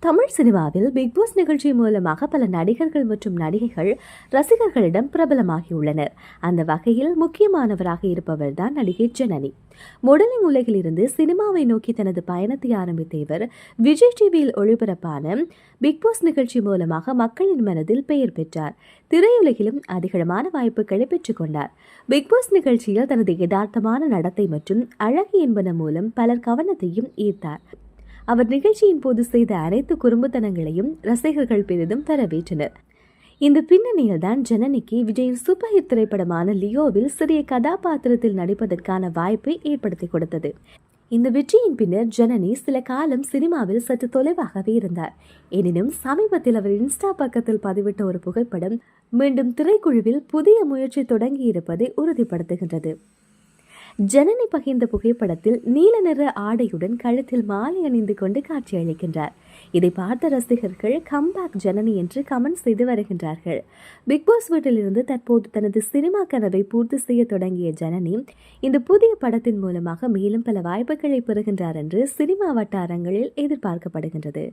தமிழ் சினிமாவில் big pass நிகழ்ச்சி மூலமாக பல நடிகர்கள் மற்றும் நடிகைகள் ரசிகர்களிடம் பிரபலமாகியுள்ளனர். அந்த வகையில் முக்கியமானவராக இருப்பவர் தான் நடிகை ஜனனி. மாடலிங் உலகில் இருந்து சினிமாவை நோக்கி தனது பயணத்தை ஆரம்பித்த இவர் விஜய் டிவியில் ஒளிபரப்பான பிக் பாஸ் நிகழ்ச்சி மூலமாக மக்களின் மனதில் பெயர் பெற்றார். திரையுலகிலும் அதிகளமான வாய்ப்புகளை பெற்றுக் கொண்டார். பிக் பாஸ் நிகழ்ச்சியில் தனது யதார்த்தமான நடத்தை மற்றும் அழகு என்பன மூலம் பலர் கவனத்தையும் ஈர்த்தார். அவர் நிகழ்ச்சியின் போது செய்த அனைத்து குறும்புத்தனங்களையும் ரசிகர்கள் பெரிதும் வரவேற்றனர். இந்த பின்னணியில் தான் ஜனனிக்கு விஜயின் சூப்பர் ஹிட் திரைப்படமான லியோவில் சிறிய கதாபாத்திரத்தில் நடிப்பதற்கான வாய்ப்பை ஏற்படுத்தி கொடுத்தது. இந்த வெற்றியின் பின்னர் ஜனனி சில காலம் சினிமாவில் சற்று தொலைவாகவே இருந்தார். எனினும் சமீபத்தில் அவர் இன்ஸ்டா பக்கத்தில் பதிவிட்ட ஒரு புகைப்படம் மீண்டும் திரைக்குழுவில் புதிய முயற்சி தொடங்கியிருப்பதை உறுதிப்படுத்துகின்றது. ஜனனி பகிர்ந்த புகைப்படத்தில் நீல நிற ஆடையுடன் கழுத்தில் மாலை அணிந்து கொண்டு காட்சியளிக்கின்றார். இதை பார்த்த ரசிகர்கள் கம்பேக் ஜனனி என்று கமெண்ட் செய்து வருகின்றார்கள். பிக் பாஸ் வீட்டிலிருந்து தற்போது தனது சினிமா கனவை பூர்த்தி செய்ய தொடங்கிய ஜனனி இந்த புதிய படத்தின் மூலமாக மேலும் பல வாய்ப்புகளை பெறுகின்றார் என்று சினிமா வட்டாரங்களில் எதிர்பார்க்கப்படுகின்றது.